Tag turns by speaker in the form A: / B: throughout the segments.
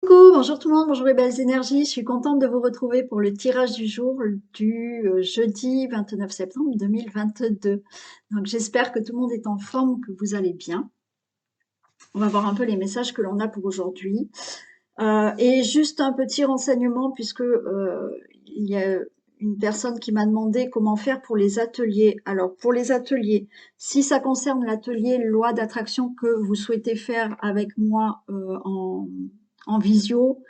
A: Coucou, bonjour tout le monde, bonjour les belles énergies. Je suis contente de vous retrouver pour le tirage du jour du jeudi 29 septembre 2022. Donc j'espère que tout le monde est en forme, que vous allez bien. On va voir un peu les messages que l'on a pour aujourd'hui. Et juste un petit renseignement puisque il y a une personne qui m'a demandé comment faire pour les ateliers. Alors pour les ateliers, si ça concerne l'atelier loi d'attraction que vous souhaitez faire avec moi en visio,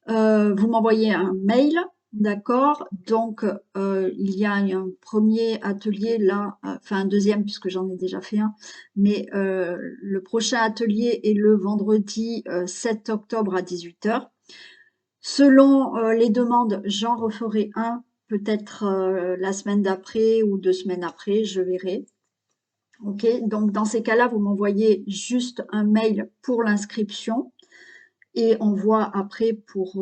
A: vous m'envoyez un mail, d'accord? Donc, il y a un premier atelier là, enfin un deuxième puisque j'en ai déjà fait un, mais le prochain atelier est le vendredi 7 octobre à 18 h. Selon les demandes, j'en referai un, peut-être la semaine d'après ou 2 semaines après, je verrai. Ok, donc dans ces cas-là, vous m'envoyez juste un mail pour l'inscription et on voit après pour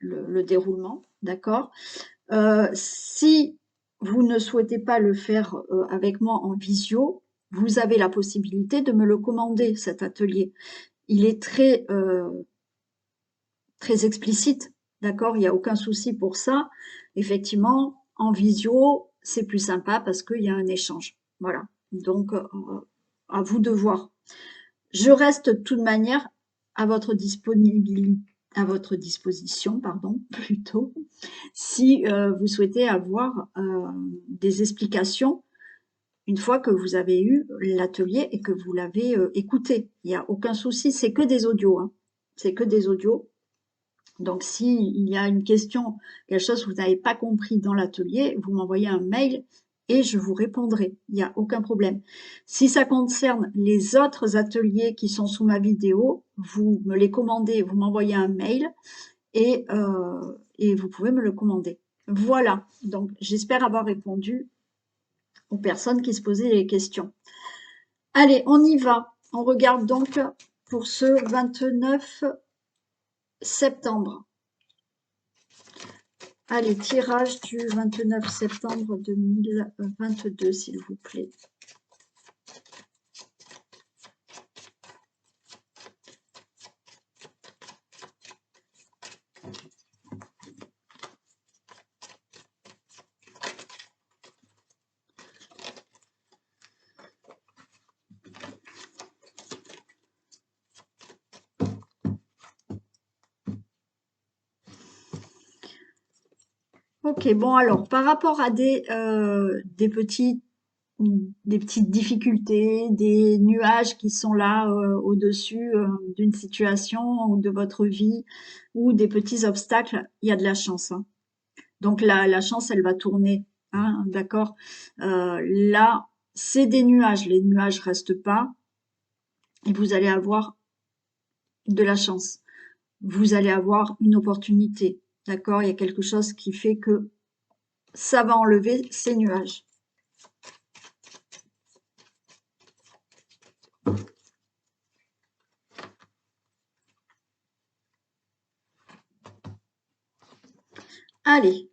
A: le déroulement, d'accord? Si vous ne souhaitez pas le faire avec moi en visio, vous avez la possibilité de me le commander, cet atelier. Il est très explicite, d'accord? Il n'y a aucun souci pour ça. Effectivement, en visio, c'est plus sympa parce qu'il y a un échange. Voilà. Donc, à vous de voir. Je reste tout de manière à votre disponibilité, à votre disposition, pardon, plutôt, si vous souhaitez avoir des explications une fois que vous avez eu l'atelier et que vous l'avez écouté. Il n'y a aucun souci, c'est que des audios, hein. C'est que des audios. Donc, s'il y a une question, quelque chose que vous n'avez pas compris dans l'atelier, vous m'envoyez un mail et je vous répondrai. Il n'y a aucun problème. Si ça concerne les autres ateliers qui sont sous ma vidéo, vous me les commandez, vous m'envoyez un mail et vous pouvez me le commander. Voilà, donc j'espère avoir répondu aux personnes qui se posaient les questions. Allez, on y va. On regarde donc pour ce 29 septembre. Allez, tirage du 29 septembre 2022, s'il vous plaît. Ok, bon alors, par rapport à des petites difficultés, des nuages qui sont là au-dessus d'une situation ou de votre vie, ou des petits obstacles, il y a de la chance, hein. Donc la chance, elle va tourner, hein, d'accord? Là, c'est des nuages, les nuages restent pas, et vous allez avoir de la chance. Vous allez avoir une opportunité, d'accord? Il y a quelque chose qui fait que ça va enlever ces nuages. Allez.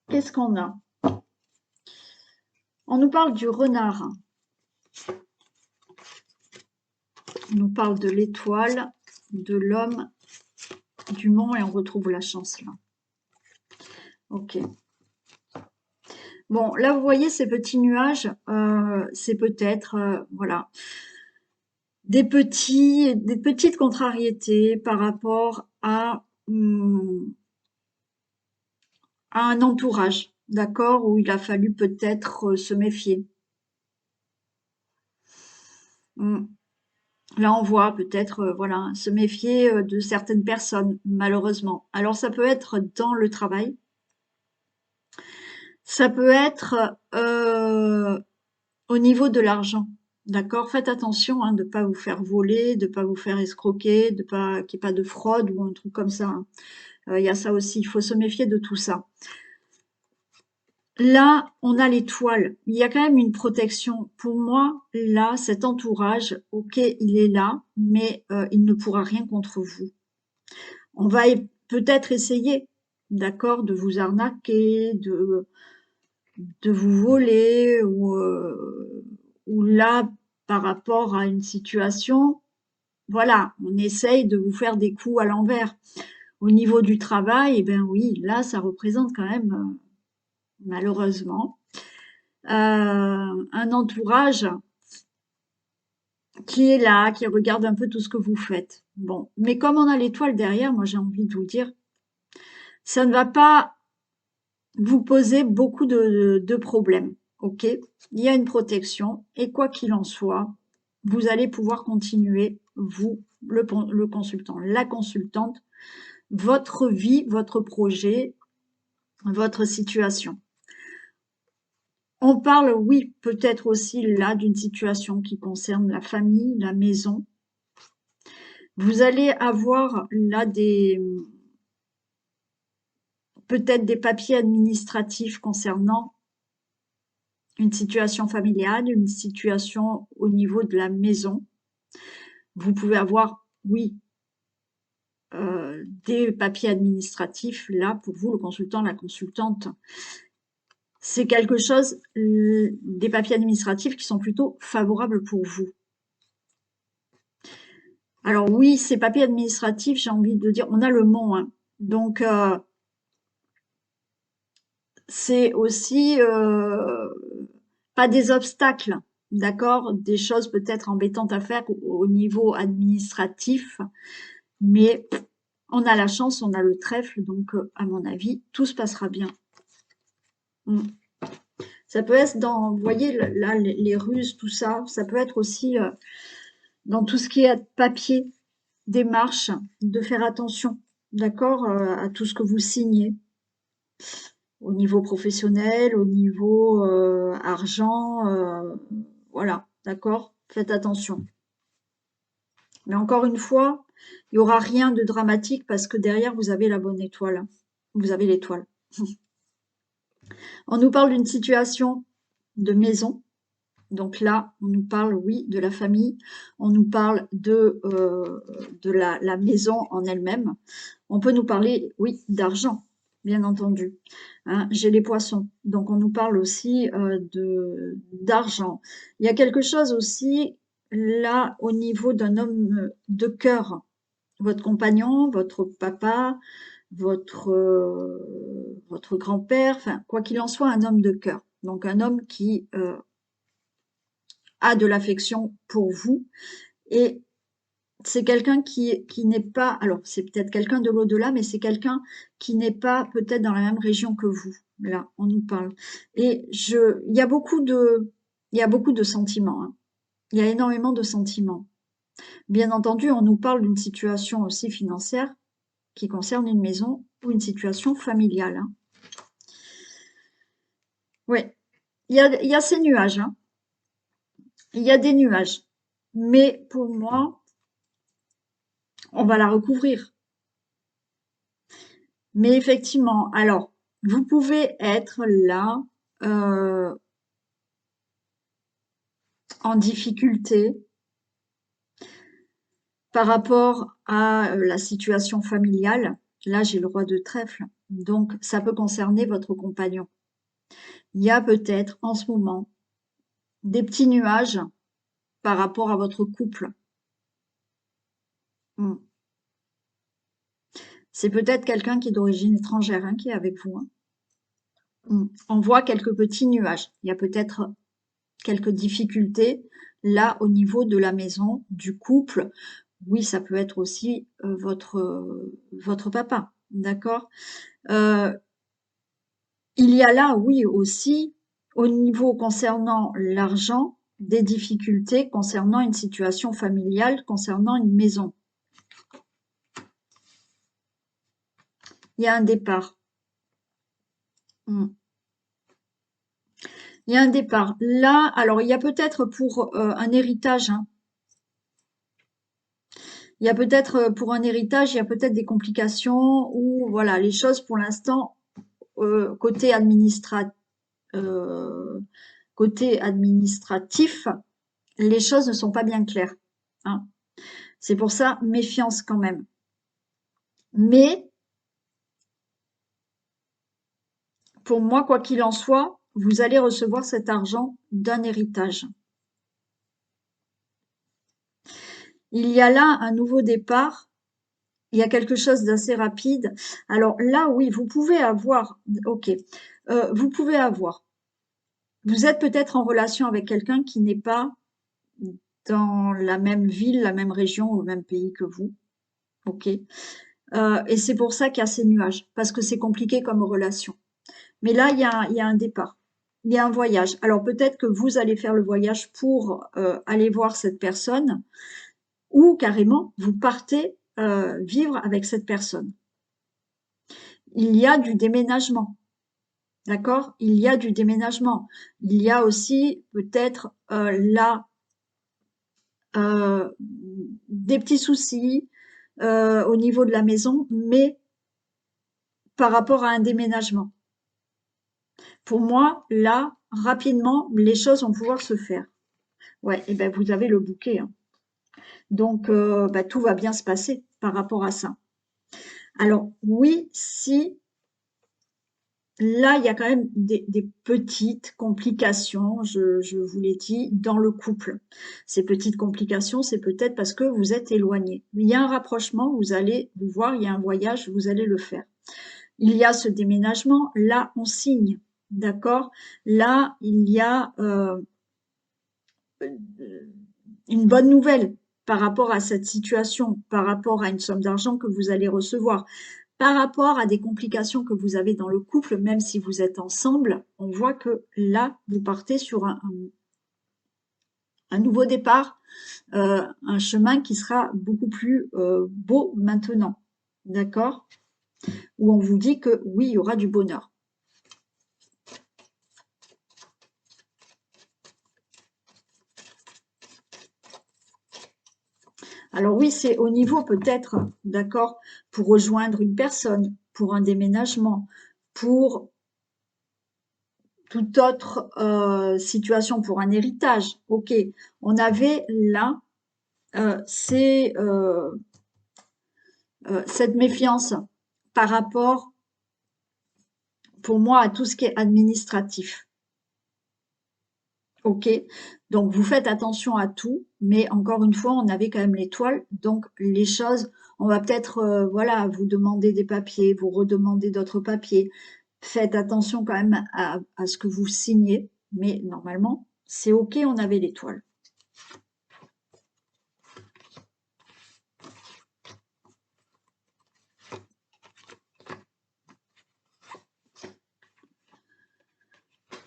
A: Qu'est-ce qu'on a? On nous parle du renard. On nous parle de l'étoile, de l'homme, du mont, et on retrouve la chance là. Ok. Bon, là, vous voyez ces petits nuages, c'est peut-être, voilà, des petites contrariétés par rapport à un entourage, d'accord, où il a fallu peut-être se méfier. Là, on voit peut-être, voilà, se méfier de certaines personnes, malheureusement. Alors, ça peut être dans le travail, ça peut être au niveau de l'argent, d'accord? Faites attention hein, de ne pas vous faire voler, de ne pas vous faire escroquer, de pas qu'il n'y ait pas de fraude ou un truc comme ça, hein. Il y a ça aussi, il faut se méfier de tout ça. Là, on a l'étoile. Il y a quand même une protection. Pour moi, là, cet entourage, ok, il est là, mais il ne pourra rien contre vous. On va peut-être essayer, d'accord, de vous arnaquer, de vous voler, ou là, par rapport à une situation, voilà, on essaye de vous faire des coups à l'envers. Au niveau du travail, eh bien oui, là, ça représente quand même, malheureusement, un entourage qui est là, qui regarde un peu tout ce que vous faites. Bon, mais comme on a l'étoile derrière, moi j'ai envie de vous dire, ça ne va pas vous poser beaucoup de problèmes, ok? Il y a une protection, et quoi qu'il en soit, vous allez pouvoir continuer, vous, le consultant, la consultante, votre vie, votre projet, votre situation. On parle, oui, peut-être aussi là d'une situation qui concerne la famille, la maison. Vous allez avoir là peut-être des papiers administratifs concernant une situation familiale, une situation au niveau de la maison. Vous pouvez avoir, oui, des papiers administratifs là pour vous, le consultant, la consultante. C'est quelque chose, des papiers administratifs qui sont plutôt favorables pour vous. Alors oui, ces papiers administratifs, j'ai envie de dire, on a le mot, hein. Donc c'est aussi pas des obstacles, d'accord, des choses peut-être embêtantes à faire au niveau administratif, mais on a la chance, on a le trèfle, donc à mon avis, tout se passera bien. Mm. Ça peut être dans, vous voyez, là, les ruses, tout ça, ça peut être aussi dans tout ce qui est papier, démarche, de faire attention, d'accord, à tout ce que vous signez, au niveau professionnel, au niveau argent, voilà, d'accord, faites attention. Mais encore une fois, il n'y aura rien de dramatique parce que derrière, vous avez la bonne étoile. Vous avez l'étoile. On nous parle d'une situation de maison. Donc là, on nous parle, oui, de la famille. On nous parle de la maison en elle-même. On peut nous parler, oui, d'argent, bien entendu. Hein, j'ai les poissons. Donc on nous parle aussi d'argent. Il y a quelque chose aussi là au niveau d'un homme de cœur. Votre compagnon, votre papa, votre grand-père, enfin, quoi qu'il en soit, un homme de cœur. Donc un homme qui a de l'affection pour vous. Et c'est quelqu'un qui n'est pas, alors c'est peut-être quelqu'un de l'au-delà, mais c'est quelqu'un qui n'est pas peut-être dans la même région que vous. Là, on nous parle. Et il y a beaucoup de sentiments, hein. Il y a énormément de sentiments. Bien entendu, on nous parle d'une situation aussi financière qui concerne une maison ou une situation familiale, hein. Oui, il y a ces nuages, hein. Il y a des nuages. Mais pour moi, on va la recouvrir. Mais effectivement, alors, vous pouvez être là en difficulté par rapport à la situation familiale. Là, j'ai le roi de trèfle, donc ça peut concerner votre compagnon. Il y a peut-être en ce moment des petits nuages par rapport à votre couple. Hmm. C'est peut-être quelqu'un qui est d'origine étrangère, hein, qui est avec vous, hein. On voit quelques petits nuages. Il y a peut-être quelques difficultés là au niveau de la maison, du couple. Oui, ça peut être aussi votre papa, d'accord. Il y a là, oui, aussi au niveau concernant l'argent, des difficultés concernant une situation familiale, concernant une maison. Il y a un départ. Hmm. Il y a un départ. Là, alors il y a peut-être pour un héritage, hein. Il y a peut-être pour un héritage, il y a peut-être des complications ou voilà, les choses pour l'instant côté euh, côté administratif, les choses ne sont pas bien claires, hein. C'est pour ça méfiance quand même. Mais pour moi, quoi qu'il en soit, vous allez recevoir cet argent d'un héritage. Il y a là un nouveau départ, il y a quelque chose d'assez rapide. Alors là, oui, vous pouvez avoir, ok, vous pouvez avoir, vous êtes peut-être en relation avec quelqu'un qui n'est pas dans la même ville, la même région ou le même pays que vous, ok. Et c'est pour ça qu'il y a ces nuages, parce que c'est compliqué comme relation. Mais là, il y a un départ, il y a un voyage. Alors peut-être que vous allez faire le voyage pour aller voir cette personne, ou carrément, vous partez vivre avec cette personne. Il y a du déménagement, d'accord? Il y a du déménagement. Il y a aussi peut-être là des petits soucis au niveau de la maison, mais par rapport à un déménagement. Pour moi, là, rapidement, les choses vont pouvoir se faire. Ouais, et ben vous avez le bouquet, hein. Donc, bah, tout va bien se passer par rapport à ça. Alors, oui, si, là, il y a quand même des petites complications, je vous l'ai dit, dans le couple. Ces petites complications, c'est peut-être parce que vous êtes éloignés. Il y a un rapprochement, vous allez vous voir, il y a un voyage, vous allez le faire. Il y a ce déménagement, là, on signe, d'accord? Là, il y a une bonne nouvelle par rapport à cette situation, par rapport à une somme d'argent que vous allez recevoir, par rapport à des complications que vous avez dans le couple, même si vous êtes ensemble, on voit que là, vous partez sur un nouveau départ, un chemin qui sera beaucoup plus beau maintenant, d'accord? Où on vous dit que oui, il y aura du bonheur. Alors oui, c'est au niveau peut-être, d'accord, pour rejoindre une personne, pour un déménagement, pour toute autre situation, pour un héritage. Ok, on avait là c'est cette méfiance par rapport, pour moi, à tout ce qui est administratif. Ok, donc vous faites attention à tout, mais encore une fois, on avait quand même l'étoile, donc les choses, on va peut-être, voilà, vous demander des papiers, vous redemander d'autres papiers. Faites attention quand même à ce que vous signez, mais normalement, c'est ok, on avait l'étoile.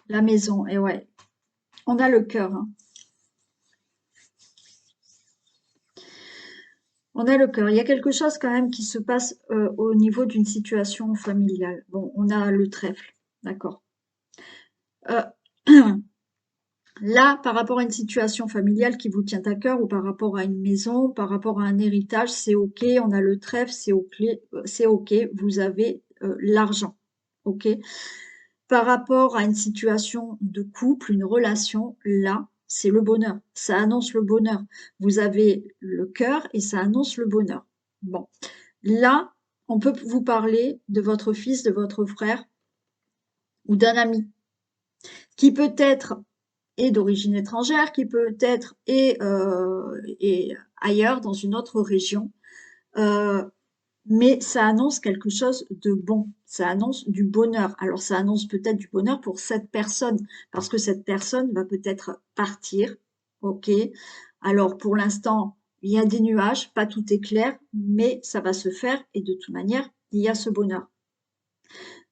A: La maison, et ouais, on a le cœur, hein. On a le cœur. Il y a quelque chose quand même qui se passe au niveau d'une situation familiale. Bon, on a le trèfle, d'accord. Euh, Là, par rapport à une situation familiale qui vous tient à cœur ou par rapport à une maison, par rapport à un héritage, c'est OK, on a le trèfle, c'est OK, vous avez l'argent, OK. Par rapport à une situation de couple, une relation, là, c'est le bonheur. Ça annonce le bonheur. Vous avez le cœur et ça annonce le bonheur. Bon, là, on peut vous parler de votre fils, de votre frère ou d'un ami qui peut-être est d'origine étrangère, qui peut-être est ailleurs, dans une autre région, euh, mais ça annonce quelque chose de bon, ça annonce du bonheur. Alors ça annonce peut-être du bonheur pour cette personne, parce que cette personne va peut-être partir, ok. Alors pour l'instant, il y a des nuages, pas tout est clair, mais ça va se faire et de toute manière, il y a ce bonheur.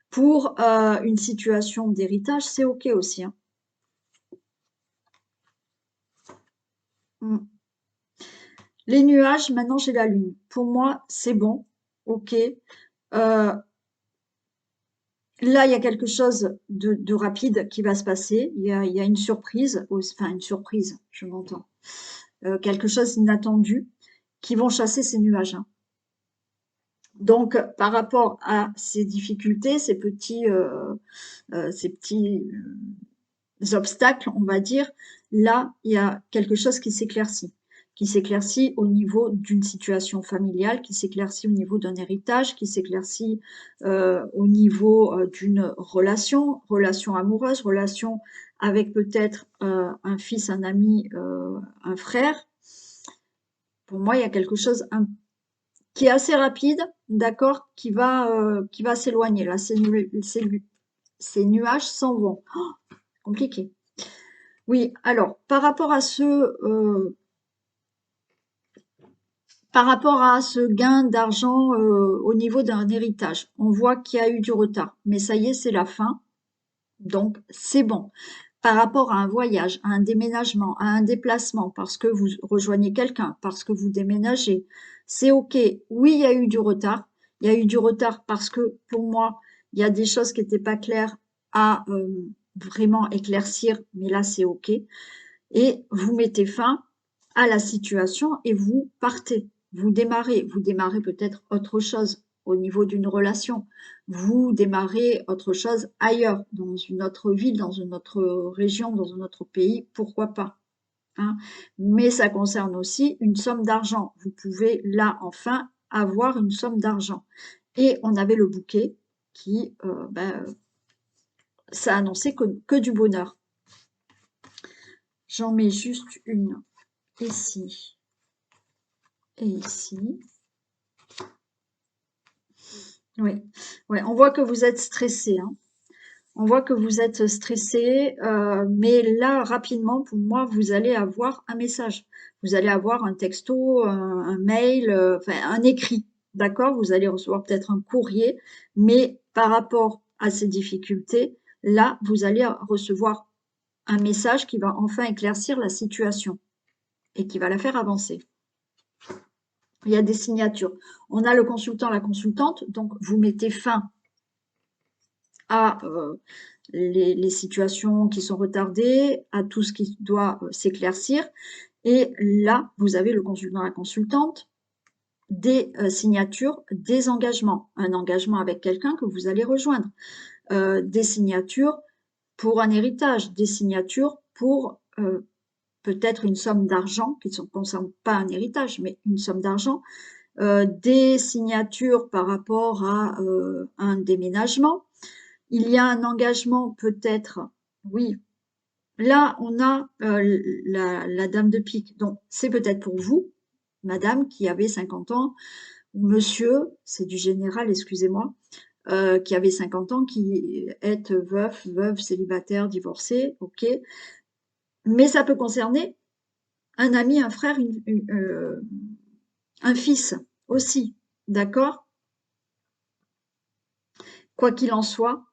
A: Pour une situation d'héritage, c'est ok aussi, hein. Mm. Les nuages, maintenant j'ai la lune. Pour moi, c'est bon, ok. Là, il y a quelque chose de rapide qui va se passer. Il y a une surprise, enfin une surprise, je m'entends. Quelque chose d'inattendu qui vont chasser ces nuages, hein. Donc, par rapport à ces difficultés, ces petits obstacles, on va dire, là, il y a quelque chose qui s'éclaircit, qui s'éclaircit au niveau d'une situation familiale, qui s'éclaircit au niveau d'un héritage, qui s'éclaircit au niveau d'une relation, relation amoureuse, relation avec peut-être un fils, un ami, un frère. Pour moi, il y a quelque chose qui est assez rapide, d'accord, qui va s'éloigner. Là, ces nuages s'en vont. Oh, compliqué. Oui, alors, par rapport à ce gain d'argent au niveau d'un héritage, on voit qu'il y a eu du retard, mais ça y est, c'est la fin, donc c'est bon. Par rapport à un voyage, à un déménagement, à un déplacement, parce que vous rejoignez quelqu'un, parce que vous déménagez, c'est OK. Oui, il y a eu du retard. Il y a eu du retard parce que pour moi, il y a des choses qui n'étaient pas claires à vraiment éclaircir, mais là, c'est OK. Et vous mettez fin à la situation et vous partez. Vous démarrez peut-être autre chose au niveau d'une relation. Vous démarrez autre chose ailleurs, dans une autre ville, dans une autre région, dans un autre pays, pourquoi pas, hein. Mais ça concerne aussi une somme d'argent. Vous pouvez là enfin avoir une somme d'argent. Et on avait le bouquet qui, ça annonçait que du bonheur. J'en mets juste une ici et ici. Oui, ouais, on voit que vous êtes stressé, hein. On voit que vous êtes stressé, mais là, rapidement, pour moi, vous allez avoir un message. Vous allez avoir un texto, un mail, enfin un écrit, d'accord? Vous allez recevoir peut-être un courrier, mais par rapport à ces difficultés, là, vous allez recevoir un message qui va enfin éclaircir la situation et qui va la faire avancer. Il y a des signatures. On a le consultant, la consultante, donc vous mettez fin à les situations qui sont retardées, à tout ce qui doit s'éclaircir. Et là, vous avez le consultant, la consultante, des signatures, des engagements. Un engagement avec quelqu'un que vous allez rejoindre. Des signatures pour un héritage, des signatures pour peut-être une somme d'argent, qui ne concerne pas un héritage, mais une somme d'argent, des signatures par rapport à un déménagement. Il y a un engagement peut-être, oui. Là, on a la dame de pique. Donc, c'est peut-être pour vous, madame, qui avait 50 ans, ou monsieur, c'est du général, excusez-moi, qui avait 50 ans, qui est veuf, veuve, célibataire, divorcé, ok. Mais ça peut concerner un ami, un frère, un fils aussi, d'accord? Quoi qu'il en soit,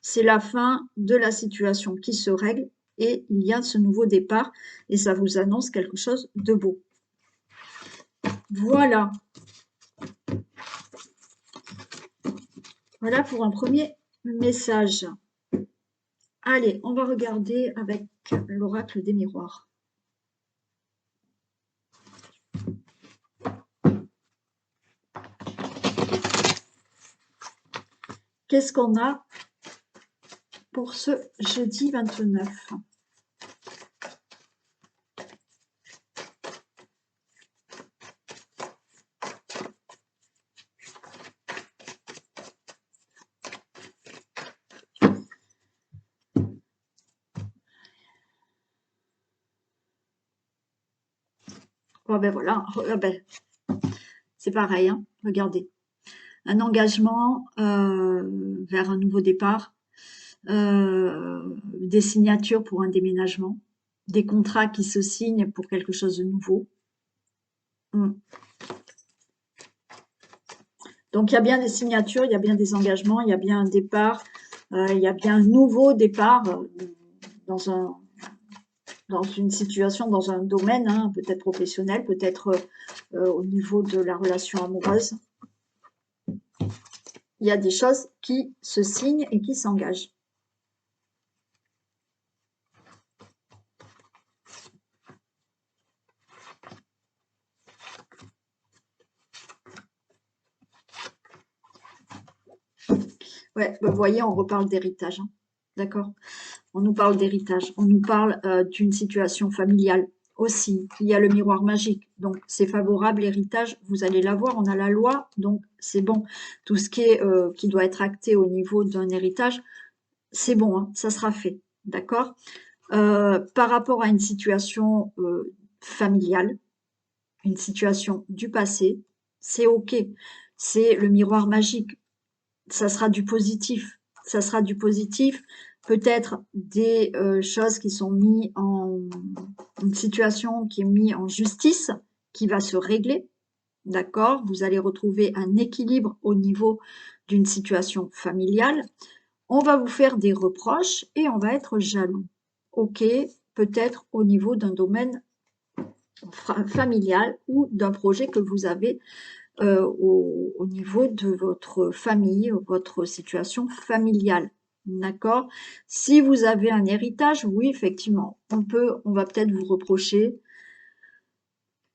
A: c'est la fin de la situation qui se règle et il y a ce nouveau départ et ça vous annonce quelque chose de beau. Voilà. Voilà pour un premier message. Allez, on va regarder avec l'oracle des miroirs. Qu'est-ce qu'on a pour ce jeudi 29 ? Oh ben voilà, c'est pareil, hein, regardez. Un engagement vers un nouveau départ, des signatures pour un déménagement, des contrats qui se signent pour quelque chose de nouveau. Donc il y a bien des signatures, il y a bien des engagements, il y a bien un départ, il y a bien un nouveau départ dans une situation, dans un domaine, hein, peut-être professionnel, peut-être au niveau de la relation amoureuse. Il y a des choses qui se signent et qui s'engagent. Ouais, vous voyez, on reparle d'héritage, hein, d'accord? On nous parle d'héritage, on nous parle d'une situation familiale, aussi. Il y a le miroir magique, donc c'est favorable, l'héritage, vous allez l'avoir, on a la loi, donc c'est bon. Tout ce qui est qui doit être acté au niveau d'un héritage, c'est bon, hein, ça sera fait, d'accord? Par rapport à une situation familiale, une situation du passé, c'est OK. C'est le miroir magique. Ça sera du positif. Ça sera du positif. Peut-être des choses qui sont mises en... Une situation qui est mise en justice, qui va se régler. D'accord? Vous allez retrouver un équilibre au niveau d'une situation familiale. On va vous faire des reproches et on va être jaloux. OK, peut-être au niveau d'un domaine familial ou d'un projet que vous avez au niveau de votre famille, votre situation familiale. D'accord? Si vous avez un héritage, oui, effectivement, on va peut-être vous reprocher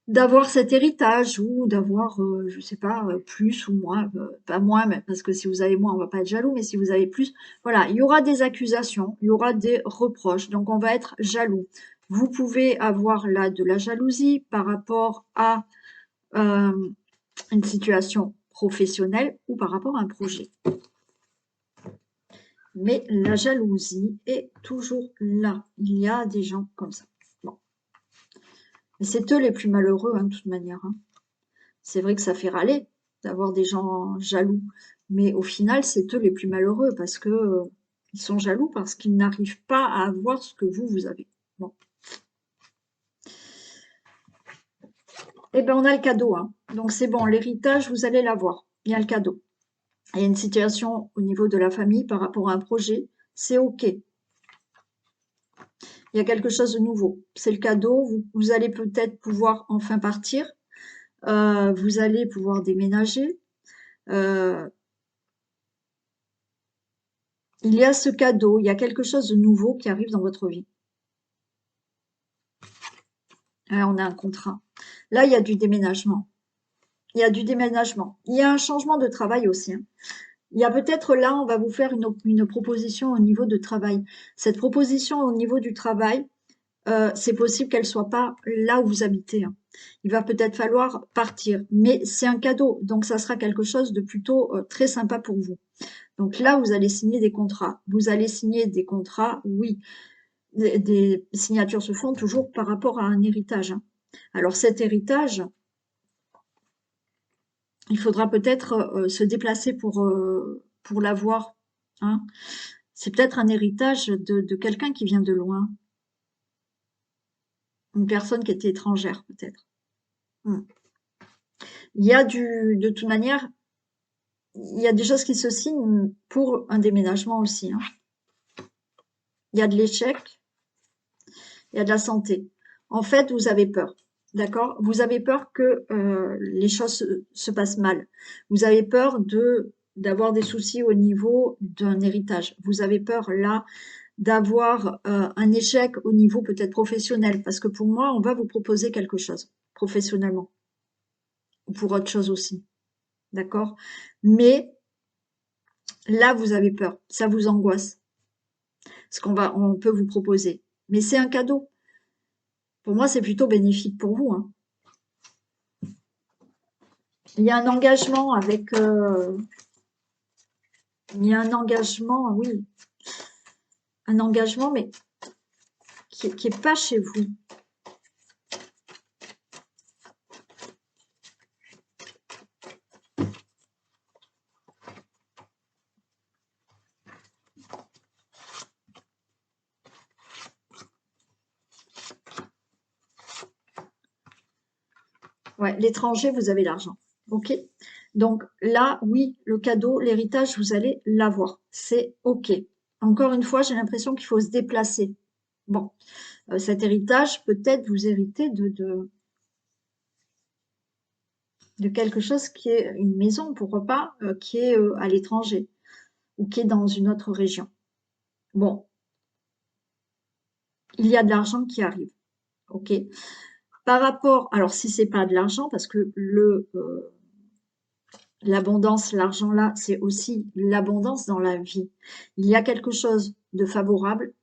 A: d'avoir cet héritage ou d'avoir, je sais pas, plus ou moins, pas moins, mais parce que si vous avez moins, on va pas être jaloux, mais si vous avez plus, voilà, il y aura des accusations, il y aura des reproches, donc on va être jaloux. Vous pouvez avoir là de la jalousie par rapport à une situation professionnelle ou par rapport à un projet. Mais la jalousie est toujours là. Il y a des gens comme ça. Bon. Et c'est eux les plus malheureux, hein, de toute manière. Hein. C'est vrai que ça fait râler d'avoir des gens jaloux. Mais au final, c'est eux les plus malheureux parce que ils sont jaloux parce qu'ils n'arrivent pas à avoir ce que vous avez. Bon. Eh bien, on a le cadeau. Hein. Donc, c'est bon. L'héritage, vous allez l'avoir. Il y a le cadeau. Il y a une situation au niveau de la famille par rapport à un projet. C'est OK. Il y a quelque chose de nouveau. C'est le cadeau. Vous allez peut-être pouvoir enfin partir. Vous allez pouvoir déménager. Il y a ce cadeau. Il y a quelque chose de nouveau qui arrive dans votre vie. Là, on a un contrat. Là, il y a du déménagement. Il y a du déménagement. Il y a un changement de travail aussi. Hein. Il y a peut-être là, on va vous faire une proposition au niveau de travail. Cette proposition au niveau du travail, c'est possible qu'elle soit pas là où vous habitez. Hein. Il va peut-être falloir partir, mais c'est un cadeau, donc ça sera quelque chose de plutôt très sympa pour vous. Donc là, vous allez signer des contrats. Vous allez signer des contrats, oui. Des signatures se font toujours par rapport à un héritage. Hein. Alors cet héritage, il faudra peut-être se déplacer pour l'avoir. Hein. C'est peut-être un héritage de quelqu'un qui vient de loin. Une personne qui était étrangère, peut-être. Il y a de toute manière, il y a des choses qui se signent pour un déménagement aussi. Hein. Il y a de l'échec, il y a de la santé. En fait, vous avez peur. D'accord? Vous avez peur que les choses se passent mal. Vous avez peur d'avoir des soucis au niveau d'un héritage. Vous avez peur là d'avoir un échec au niveau peut-être professionnel. Parce que pour moi, on va vous proposer quelque chose professionnellement. Ou pour autre chose aussi. D'accord? Mais là, vous avez peur. Ça vous angoisse. Ce on peut vous proposer. Mais c'est un cadeau. Pour moi, c'est plutôt bénéfique pour vous. Hein. Il y a un engagement avec... il y a un engagement, oui. Un engagement, mais qui est pas chez vous. Ouais, l'étranger, vous avez l'argent. OK? Donc là, oui, le cadeau, l'héritage, vous allez l'avoir. C'est OK. Encore une fois, j'ai l'impression qu'il faut se déplacer. Bon, cet héritage, peut-être vous héritez de quelque chose qui est une maison, pourquoi pas, qui est à l'étranger ou qui est dans une autre région. Bon, il y a de l'argent qui arrive. OK? Par rapport, alors si c'est pas de l'argent, parce que l'abondance, l'argent là, c'est aussi l'abondance dans la vie. Il y a quelque chose de favorable,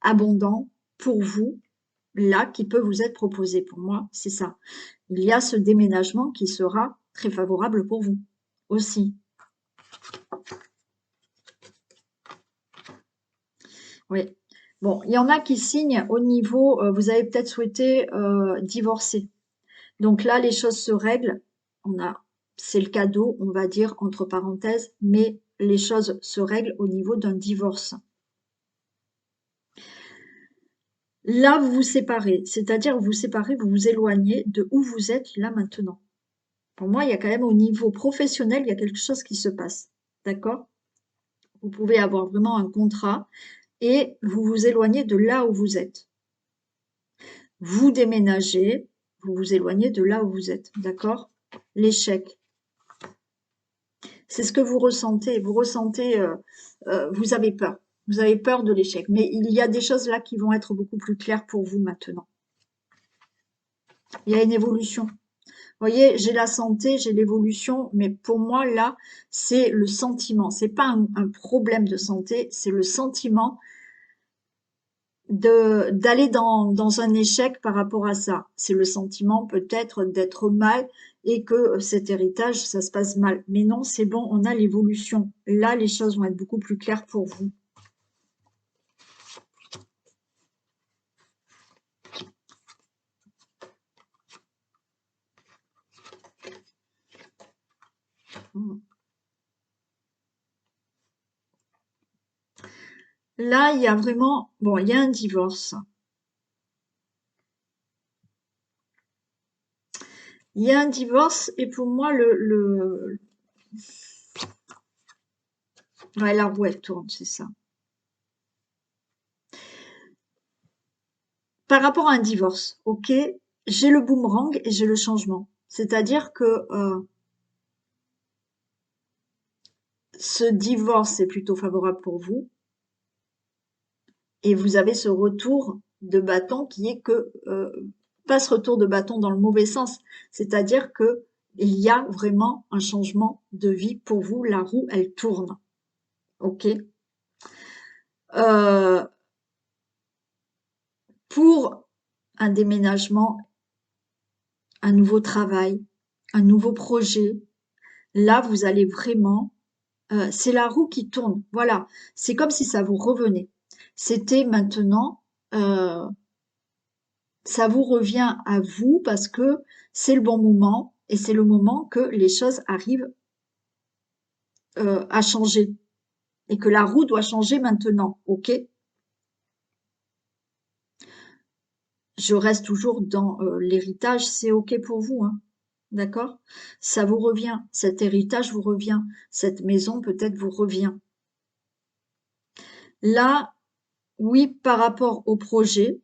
A: abondant pour vous, là qui peut vous être proposé. Pour moi, c'est ça. Il y a ce déménagement qui sera très favorable pour vous aussi. Oui. Bon, il y en a qui signent au niveau, vous avez peut-être souhaité divorcer. Donc là, les choses se règlent. C'est le cadeau, on va dire, entre parenthèses, mais les choses se règlent au niveau d'un divorce. Là, vous vous séparez, c'est-à-dire vous vous séparez, vous vous éloignez de où vous êtes là maintenant. Pour moi, il y a quand même au niveau professionnel, il y a quelque chose qui se passe. D'accord? Vous pouvez avoir vraiment un contrat et vous vous éloignez de là où vous êtes. Vous déménagez, vous vous éloignez de là où vous êtes. D'accord? L'échec. C'est ce que vous ressentez. Vous ressentez, vous avez peur. Vous avez peur de l'échec. Mais il y a des choses là qui vont être beaucoup plus claires pour vous maintenant. Il y a une évolution. Vous voyez, j'ai la santé, j'ai l'évolution, mais pour moi, là, c'est le sentiment. C'est pas un problème de santé, c'est le sentiment d'aller dans un échec par rapport à ça. C'est le sentiment peut-être d'être mal et que cet héritage, ça se passe mal. Mais non, c'est bon, on a l'évolution. Là, les choses vont être beaucoup plus claires pour vous. Là, il y a vraiment, bon, il y a un divorce. Il y a un divorce et pour moi, ouais, la roue, elle tourne, c'est ça. Par rapport à un divorce, ok, j'ai le boomerang et j'ai le changement. C'est-à-dire que ce divorce est plutôt favorable pour vous et vous avez ce retour de bâton qui est que, pas ce retour de bâton dans le mauvais sens, c'est-à-dire que il y a vraiment un changement de vie pour vous, la roue, elle tourne, ok. Euh, pour un déménagement, un nouveau travail, un nouveau projet, là, vous allez vraiment, c'est la roue qui tourne. Voilà, c'est comme si ça vous revenait. C'était maintenant, ça vous revient à vous parce que c'est le bon moment et c'est le moment que les choses arrivent à changer et que la roue doit changer maintenant. Ok? Je reste toujours dans l'héritage, c'est ok pour vous, hein? D'accord? Ça vous revient, cet héritage vous revient, cette maison peut-être vous revient. Là, oui, par rapport au projet,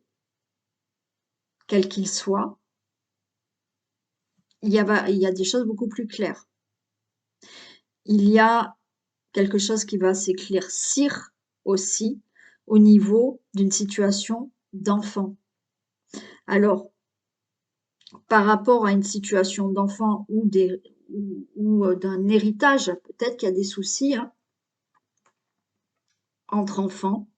A: quel qu'il soit, il y a des choses beaucoup plus claires. Il y a quelque chose qui va s'éclaircir aussi au niveau d'une situation d'enfant. Alors, par rapport à une situation d'enfant ou d'un héritage, peut-être qu'il y a des soucis hein, entre enfants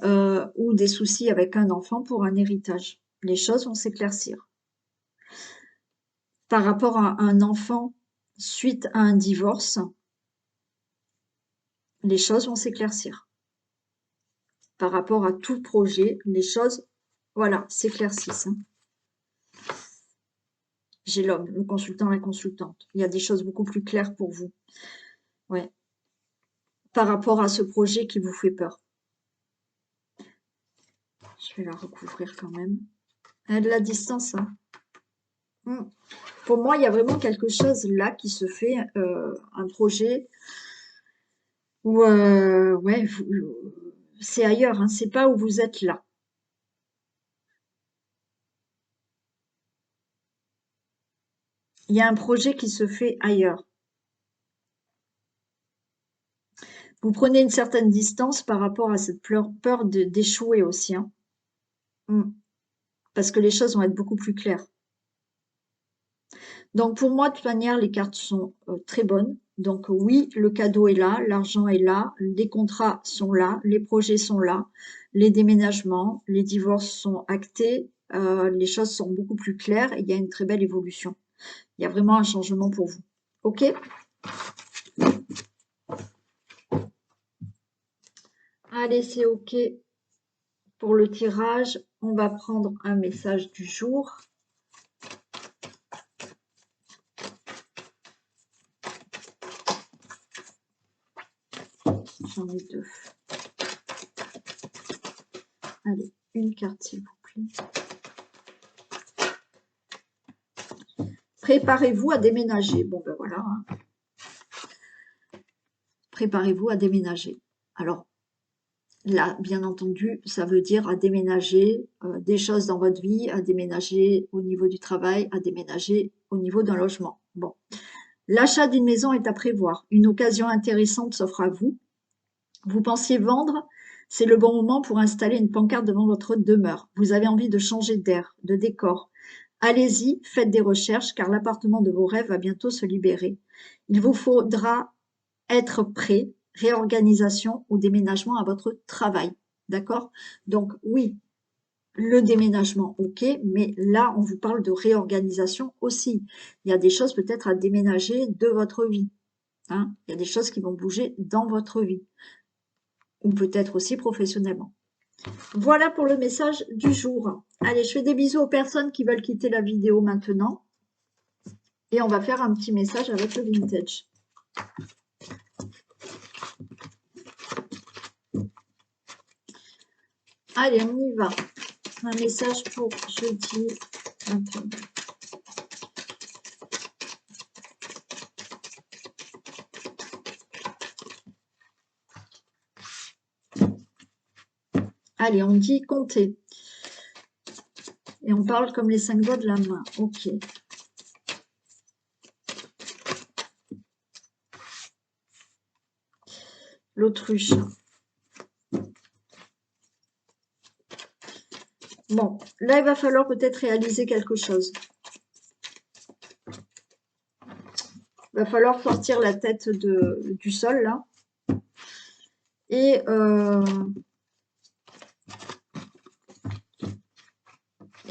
A: ou des soucis avec un enfant pour un héritage. Les choses vont s'éclaircir. Par rapport à un enfant suite à un divorce, les choses vont s'éclaircir. Par rapport à tout projet, les choses, voilà, s'éclaircissent. Hein. J'ai l'homme, le consultant, la consultante. Il y a des choses beaucoup plus claires pour vous. Ouais. Par rapport à ce projet qui vous fait peur. Je vais la recouvrir quand même. Elle a de la distance, hein. Pour moi, il y a vraiment quelque chose là qui se fait, un projet où, ouais, c'est ailleurs, hein, c'est pas où vous êtes là. Il y a un projet qui se fait ailleurs. Vous prenez une certaine distance par rapport à cette peur d'échouer aussi, hein. Parce que les choses vont être beaucoup plus claires. Donc pour moi, de toute manière, les cartes sont très bonnes. Donc oui, le cadeau est là, l'argent est là, les contrats sont là, les projets sont là, les déménagements, les divorces sont actés, les choses sont beaucoup plus claires et il y a une très belle évolution. Il y a vraiment un changement pour vous. OK? Allez, c'est OK pour le tirage. On va prendre un message du jour. J'en ai deux. Allez, une carte s'il vous plaît. Préparez-vous à déménager. Bon ben voilà. Hein. Préparez-vous à déménager. Alors là, bien entendu, ça veut dire à déménager des choses dans votre vie, à déménager au niveau du travail, à déménager au niveau d'un logement. Bon, l'achat d'une maison est à prévoir. Une occasion intéressante s'offre à vous. Vous pensiez vendre, c'est le bon moment pour installer une pancarte devant votre demeure. Vous avez envie de changer d'air, de décor. Allez-y, faites des recherches car l'appartement de vos rêves va bientôt se libérer. Il vous faudra être prêt, réorganisation ou déménagement à votre travail. D'accord? Donc oui, le déménagement, ok, mais là, on vous parle de réorganisation aussi. Il y a des choses peut-être à déménager de votre vie. Hein. Il y a des choses qui vont bouger dans votre vie ou peut-être aussi professionnellement. Voilà pour le message du jour. Allez, je fais des bisous aux personnes qui veulent quitter la vidéo maintenant. Et on va faire un petit message avec le vintage. Allez, on y va. Un message pour jeudi 21. Allez, on dit compter. Et on parle comme les 5 doigts de la main. Ok. L'autruche. Bon, là, il va falloir peut-être réaliser quelque chose. Il va falloir sortir la tête du sol, là. Et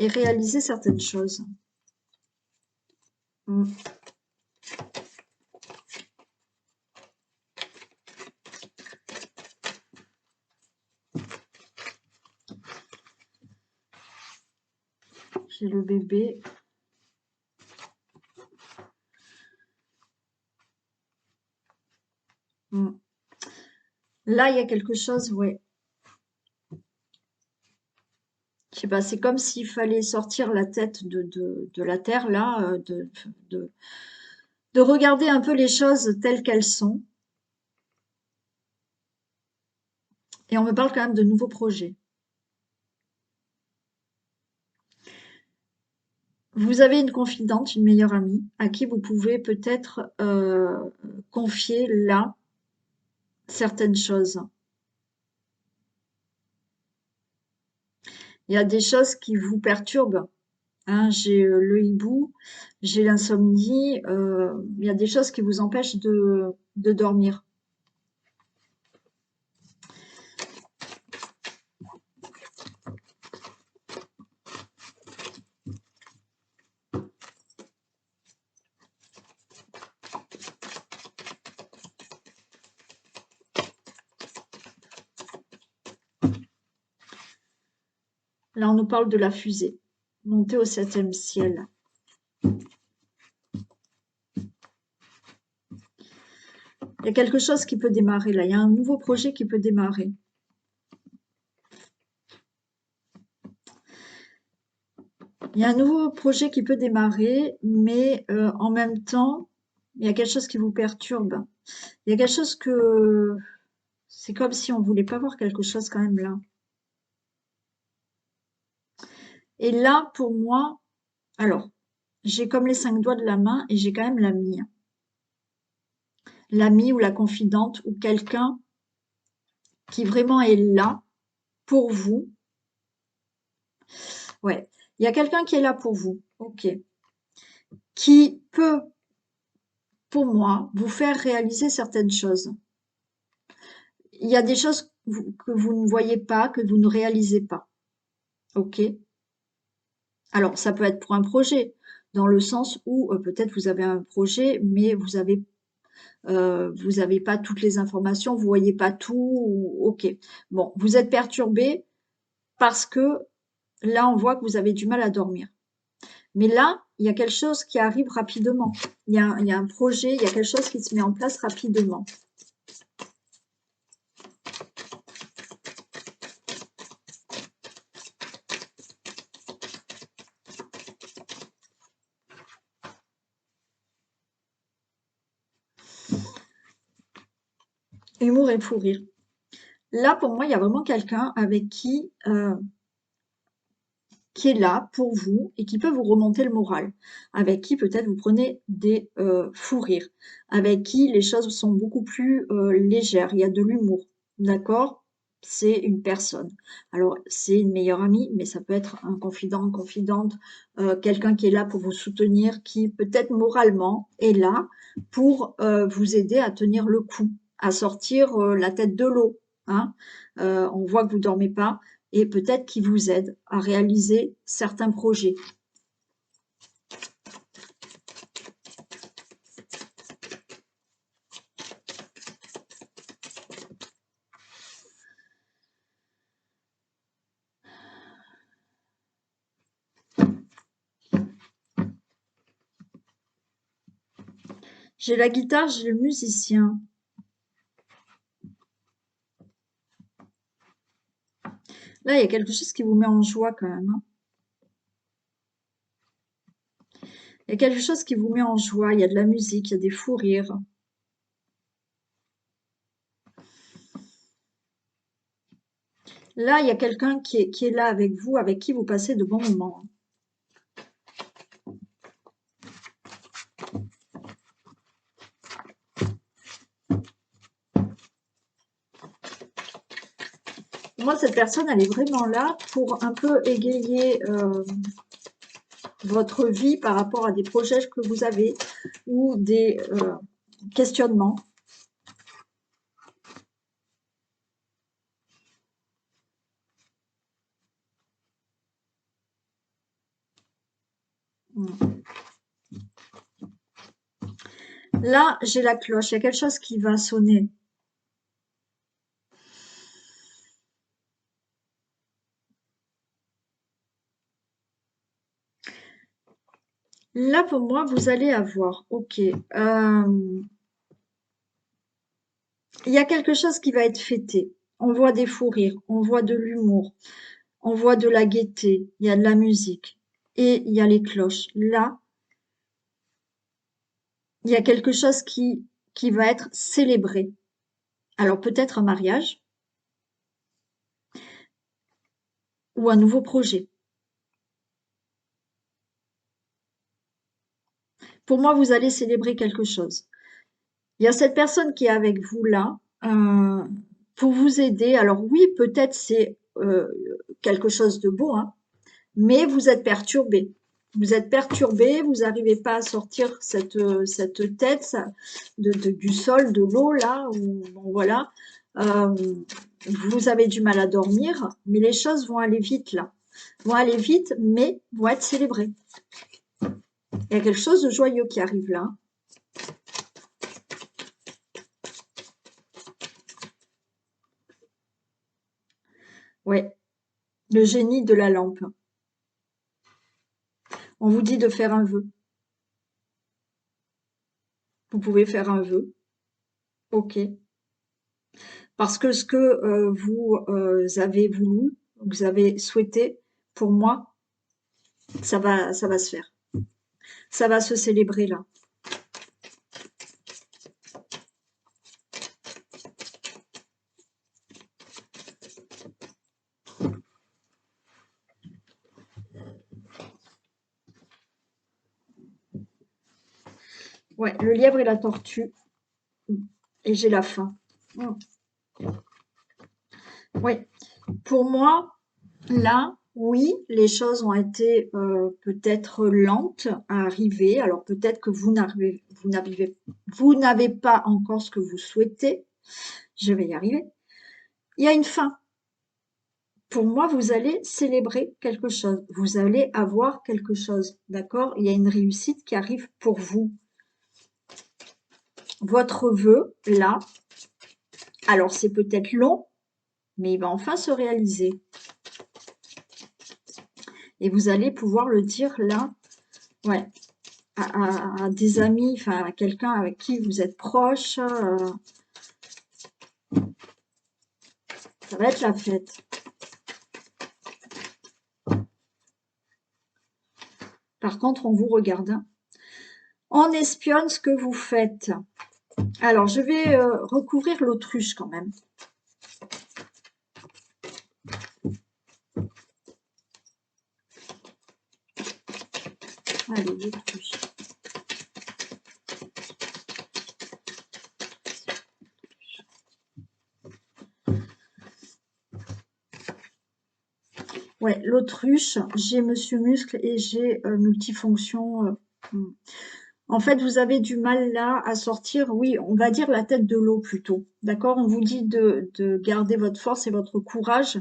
A: réaliser certaines choses. J'ai le bébé. Là, il y a quelque chose, ouais. Je sais pas, c'est comme s'il fallait sortir la tête de la terre, là, de regarder un peu les choses telles qu'elles sont. Et on me parle quand même de nouveaux projets. Vous avez une confidente, une meilleure amie, à qui vous pouvez peut-être confier là certaines choses. Il y a des choses qui vous perturbent. Hein, j'ai le hibou, j'ai l'insomnie, il y a des choses qui vous empêchent de dormir. Là, on nous parle de la fusée, monter au 7e ciel. Il y a quelque chose qui peut démarrer là, il y a un nouveau projet qui peut démarrer. Il y a un nouveau projet qui peut démarrer, mais en même temps, il y a quelque chose qui vous perturbe. Il y a quelque chose que... C'est comme si on voulait pas voir quelque chose quand même là. Et là, pour moi, alors, j'ai comme les 5 doigts de la main et j'ai quand même l'ami. L'ami ou la confidente ou quelqu'un qui vraiment est là pour vous. Ouais, il y a quelqu'un qui est là pour vous. Ok. qui peut, pour moi, vous faire réaliser certaines choses. Il y a des choses que vous ne voyez pas, que vous ne réalisez pas. OK? Alors, ça peut être pour un projet, dans le sens où peut-être vous avez un projet, mais vous avez pas toutes les informations, vous voyez pas tout, OK. Bon, vous êtes perturbé parce que là, on voit que vous avez du mal à dormir. Mais là, il y a quelque chose qui arrive rapidement. Il y a un projet, il y a quelque chose qui se met en place rapidement. Humour et fou rire. Là, pour moi, il y a vraiment quelqu'un avec qui est là pour vous et qui peut vous remonter le moral, avec qui peut-être vous prenez des fous rires, avec qui les choses sont beaucoup plus légères, il y a de l'humour, d'accord? C'est une personne. Alors, c'est une meilleure amie, mais ça peut être un confident, une confidente, quelqu'un qui est là pour vous soutenir, qui peut-être moralement est là pour vous aider à tenir le coup, à sortir la tête de l'eau, hein. On voit que vous dormez pas, et peut-être qui vous aide à réaliser certains projets. J'ai la guitare, j'ai le musicien. Là, il y a quelque chose qui vous met en joie quand même, hein. Il y a quelque chose qui vous met en joie, il y a de la musique, il y a des fous rires. Là, il y a quelqu'un qui est là avec vous, avec qui vous passez de bons moments. Moi, cette personne, elle est vraiment là pour un peu égayer votre vie par rapport à des projets que vous avez ou des questionnements. Là, j'ai la cloche, il y a quelque chose qui va sonner. Là, pour moi, vous allez avoir, OK, il y a quelque chose qui va être fêté. On voit des fous rires, on voit de l'humour, on voit de la gaieté, il y a de la musique et il y a les cloches. Là, il y a quelque chose qui va être célébré. Alors peut-être un mariage ou un nouveau projet. Pour moi, vous allez célébrer quelque chose. Il y a cette personne qui est avec vous là, pour vous aider. Alors oui, peut-être c'est quelque chose de beau, hein, mais vous êtes perturbé. Vous êtes perturbé, vous n'arrivez pas à sortir cette tête du sol, de l'eau là, où, bon, voilà. Euh, vous avez du mal à dormir, mais les choses vont aller vite là. Vont aller vite, mais vont être célébrées. Il y a quelque chose de joyeux qui arrive là. Ouais, le génie de la lampe. On vous dit de faire un vœu. Vous pouvez faire un vœu. OK. Parce que ce que vous avez voulu, vous avez souhaité, pour moi, ça va se faire. Ça va se célébrer là. Ouais, le lièvre et la tortue. Et j'ai la faim. Mm. Oui. Pour moi, là, Oui, les choses ont été peut-être lentes à arriver. Alors peut-être que vous n'avez pas encore ce que vous souhaitez. Je vais y arriver. Il y a une fin. Pour moi, vous allez célébrer quelque chose. Vous allez avoir quelque chose. D'accord? Il y a une réussite qui arrive pour vous. Votre vœu, là, alors c'est peut-être long, mais il va enfin se réaliser. Et vous allez pouvoir le dire là, ouais, à des amis, enfin à quelqu'un avec qui vous êtes proche. Ça va être la fête. Par contre, on vous regarde, hein. On espionne ce que vous faites. Alors, je vais recouvrir l'autruche quand même. Allez, l'autruche. Ouais, l'autruche, j'ai Monsieur Muscle et j'ai multifonction. En fait, vous avez du mal là à sortir, oui, on va dire la tête de l'eau plutôt. D'accord? On vous dit de garder votre force et votre courage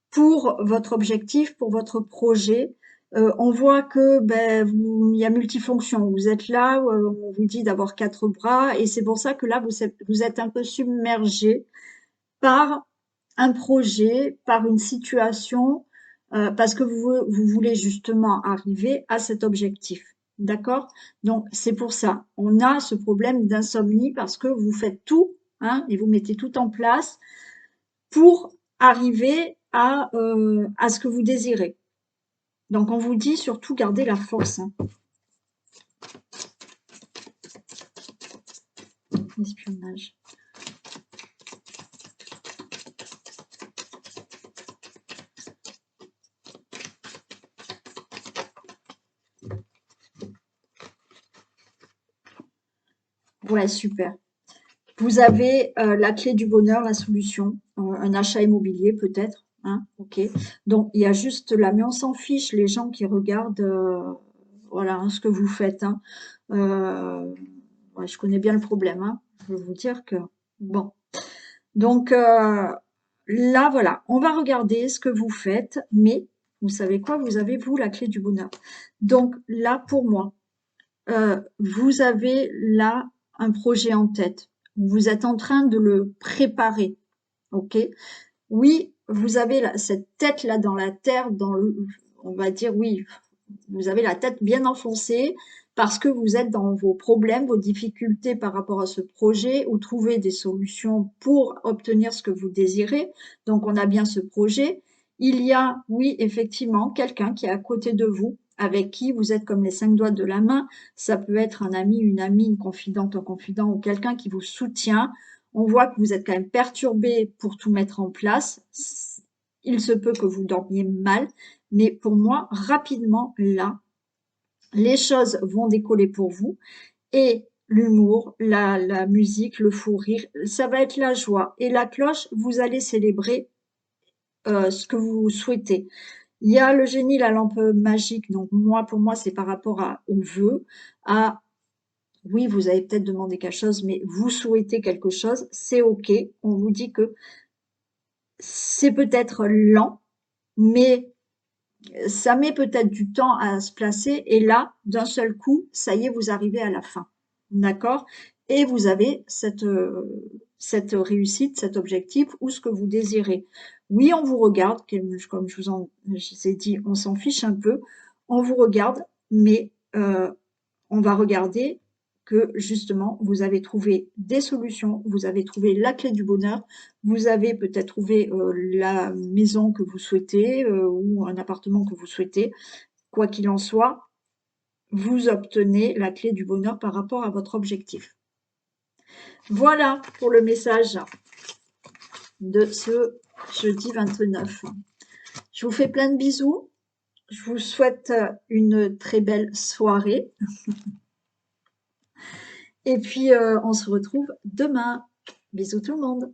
A: pour votre objectif, pour votre projet. On voit que ben, il y a multifonction. Vous êtes là, on vous dit d'avoir 4 bras, et c'est pour ça que là, vous êtes un peu submergé par un projet, par une situation, parce que vous voulez justement arriver à cet objectif. D'accord? Donc, c'est pour ça. On a ce problème d'insomnie parce que vous faites tout, hein, et vous mettez tout en place pour arriver à ce que vous désirez. Donc, on vous dit surtout garder la force, hein. Espionnage. Ouais, super. Vous avez la clé du bonheur, la solution, un achat immobilier peut-être, hein, ok. Donc il y a juste là, mais on s'en fiche, les gens qui regardent, voilà, hein, ce que vous faites, hein. Ouais, je connais bien le problème, hein. Je veux vous dire que bon. Donc là, voilà, on va regarder ce que vous faites, mais vous savez quoi? Vous avez vous la clé du bonheur. Donc là, pour moi, vous avez là un projet en tête. Vous êtes en train de le préparer, ok? Oui, vous avez cette tête là dans la terre, on va dire oui, vous avez la tête bien enfoncée parce que vous êtes dans vos problèmes, vos difficultés par rapport à ce projet ou trouver des solutions pour obtenir ce que vous désirez. Donc, on a bien ce projet. Il y a, oui, effectivement, quelqu'un qui est à côté de vous, avec qui vous êtes comme les 5 doigts de la main. Ça peut être un ami, une amie, une confidente, un confident ou quelqu'un qui vous soutient. On voit que vous êtes quand même perturbé pour tout mettre en place. Il se peut que vous dormiez mal, mais pour moi, rapidement, là, les choses vont décoller pour vous et l'humour, la musique, le fou rire, ça va être la joie. Et la cloche, vous allez célébrer ce que vous souhaitez. Il y a le génie, la lampe magique. Donc moi, pour moi, c'est par rapport au vœu, à oui, vous avez peut-être demandé quelque chose, mais vous souhaitez quelque chose, c'est OK. On vous dit que c'est peut-être lent, mais ça met peut-être du temps à se placer et là, d'un seul coup, ça y est, vous arrivez à la fin. D'accord? Et vous avez cette réussite, cet objectif ou ce que vous désirez. Oui, on vous regarde, comme je vous ai dit, on s'en fiche un peu. On vous regarde, mais on va regarder que justement, vous avez trouvé des solutions, vous avez trouvé la clé du bonheur, vous avez peut-être trouvé la maison que vous souhaitez ou un appartement que vous souhaitez. Quoi qu'il en soit, vous obtenez la clé du bonheur par rapport à votre objectif. Voilà pour le message de ce jeudi 29. Je vous fais plein de bisous. Je vous souhaite une très belle soirée. Et puis, on se retrouve demain. Bisous tout le monde.